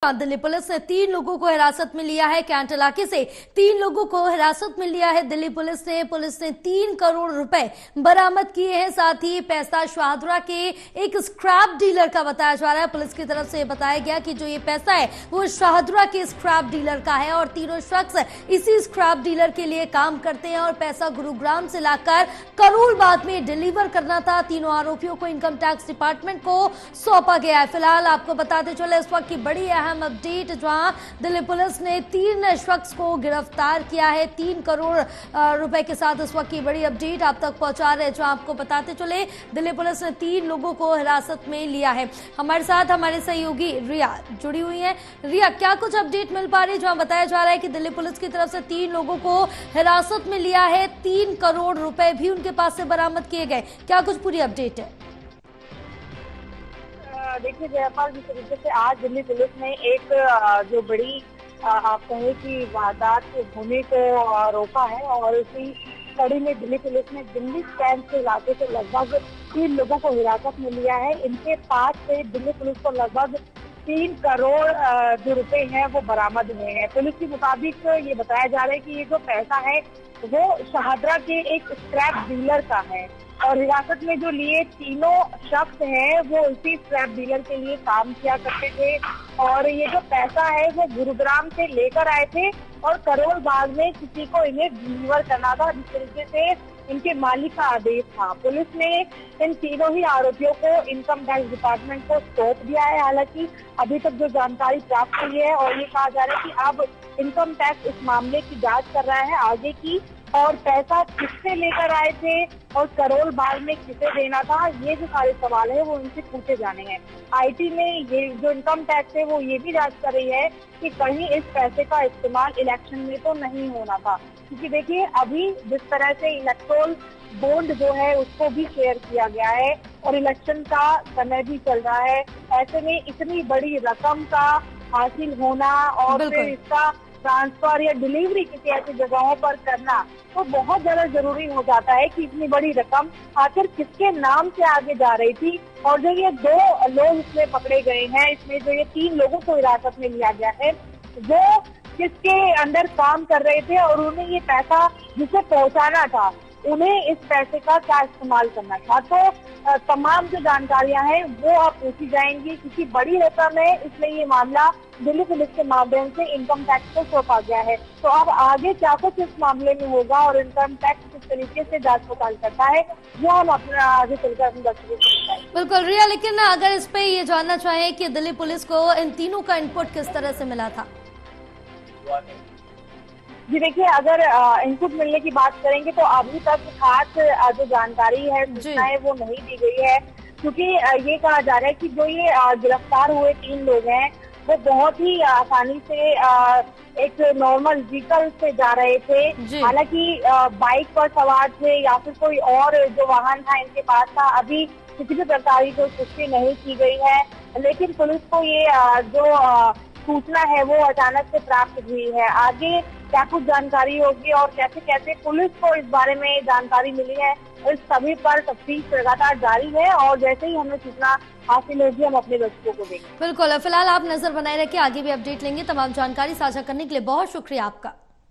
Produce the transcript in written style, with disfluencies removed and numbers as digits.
Delhi police ने 3 लोगों को हिरासत में लिया है। कैंट इलाके से 3 लोगों को हिरासत में लिया है दिल्ली पुलिस ने 3 करोड़ रुपए बरामद किए हैं। साथ ही पैसा शाहदरा के एक स्क्रैप डीलर का बताया जा रहा है। पुलिस की तरफ से बताया गया कि जो ये पैसा है वो शाहदरा के स्क्रैप डीलर का है और तीनों शख्स इसी स्क्रैप डीलर के लिए काम करते हैं और पैसा गुरुग्राम से लाकर करोलबाग में डिलीवर करना था। तीनों आरोपियों को इनकम टैक्स डिपार्टमेंट को सौंपा गया है। फिलहाल आपको बताते चले इस वक्त की बड़ी अहम अपडेट, जहां दिल्ली पुलिस ने 3 शख्स को गिरफ्तार किया है। 3 करोड़ रुपए के साथ इस वक्त की बड़ी अपडेट आप तक पहुंचा रहे हैं, जहां आपको बताते चले दिल्ली पुलिस ने 3 लोगों को हिरासत में लिया है। हमारे साथ हमारे सहयोगी रिया जुड़ी हुई है। रिया, क्या कुछ अपडेट मिल पा रही है, जहां बताया जा रहा है कि दिल्ली पुलिस की तरफ से 3 लोगों को हिरासत में लिया है, 3 करोड़ रुपए भी उनके पास से बरामद किए गए, क्या कुछ पूरी अपडेट है? देखिए जयपाल, जिस तरीके से आज दिल्ली पुलिस ने एक जो बड़ी आप कहें कि वारदात होने को रोका है और इसी कड़ी में दिल्ली पुलिस ने दिल्ली कैंट के इलाके से लगभग 3 लोगों को हिरासत में लिया है। इनके पास से दिल्ली पुलिस को लगभग 3 करोड़ जो रुपए हैं वो बरामद हुए हैं। पुलिस के मुताबिक ये बताया जा रहा है कि ये जो पैसा है वो शाहदरा के एक स्क्रैप डीलर का है और हिरासत में जो लिए तीनों शख्स हैं वो उसी स्क्रैप डीलर के लिए काम किया करते थे और ये जो पैसा है वो गुरुग्राम से लेकर आए थे और करोलबाग में किसी को इन्हें डिलीवर करना था, जिस तरीके से इनके मालिक का आदेश था। पुलिस ने इन तीनों ही आरोपियों को इनकम टैक्स डिपार्टमेंट को सौंप दिया है। हालांकि अभी तक जो जानकारी प्राप्त हुई है और ये कहा जा रहा है कि अब इनकम टैक्स इस मामले की जांच कर रहा है आगे की, और पैसा किससे लेकर आए थे और करोलबाग में किसे देना था, ये जो सारे सवाल है वो इनसे पूछे जाने हैं। आईटी में ये जो इनकम टैक्स है वो ये भी जांच कर रही है कि कहीं इस पैसे का इस्तेमाल इलेक्शन में तो नहीं होना था, क्योंकि देखिए अभी जिस तरह से इलेक्टोरल बॉन्ड जो है उसको भी शेयर किया गया है और इलेक्शन का समय भी चल रहा है, ऐसे में इतनी बड़ी रकम का हासिल होना और फिर इसका ट्रांसफर या डिलीवरी किसी ऐसी जगहों पर करना तो बहुत ज्यादा जरूरी हो जाता है कि इतनी बड़ी रकम आखिर किसके नाम से आगे जा रही थी। और जो ये 2 लोग इसमें पकड़े गए हैं, इसमें जो ये 3 लोगों को हिरासत में लिया गया है वो किसके अंडर काम कर रहे थे और उन्हें ये पैसा जिसे पहुंचाना था उन्हें इस पैसे का क्या इस्तेमाल करना था। तो तमाम जो जानकारियां हैं वो अब पूछी जाएंगी, क्योंकि बड़ी रकम है इसलिए ये मामला दिल्ली पुलिस के माध्यम से इनकम टैक्स को सौंपा गया है। तो अब आगे क्या कुछ इस मामले में होगा और इनकम टैक्स किस तरीके से जांच पड़ताल करता है वो हम अपना आगे चलकर अपने दर्शकों को बताएंगे। बिल्कुल रिया, लेकिन अगर इस पे ये जानना चाहें कि दिल्ली पुलिस को इन तीनों का इनपुट किस तरह से मिला था? जी देखिए, अगर इनपुट मिलने की बात करेंगे तो अभी तक खास जो जानकारी है सूचनाएं वो नहीं दी गई है, क्योंकि ये कहा जा रहा है कि जो ये गिरफ्तार हुए 3 लोग हैं वो बहुत ही आसानी से एक नॉर्मल व्हीकल से जा रहे थे। हालांकि बाइक पर सवार थे या फिर कोई और जो वाहन था इनके पास था, अभी किसी भी प्रकार की कोई पुष्टि नहीं की गई है, लेकिन पुलिस को ये जो सूचना है वो अचानक से प्राप्त हुई है। आगे क्या कुछ जानकारी होगी और कैसे कैसे पुलिस को इस बारे में जानकारी मिली है, इस सभी पर तफ्तीश लगातार जारी है और जैसे ही हमें सूचना हासिल होगी हम अपने दर्शकों को देंगे। बिल्कुल, फिलहाल आप नजर बनाए रखें, आगे भी अपडेट लेंगे। तमाम जानकारी साझा करने के लिए बहुत शुक्रिया आपका।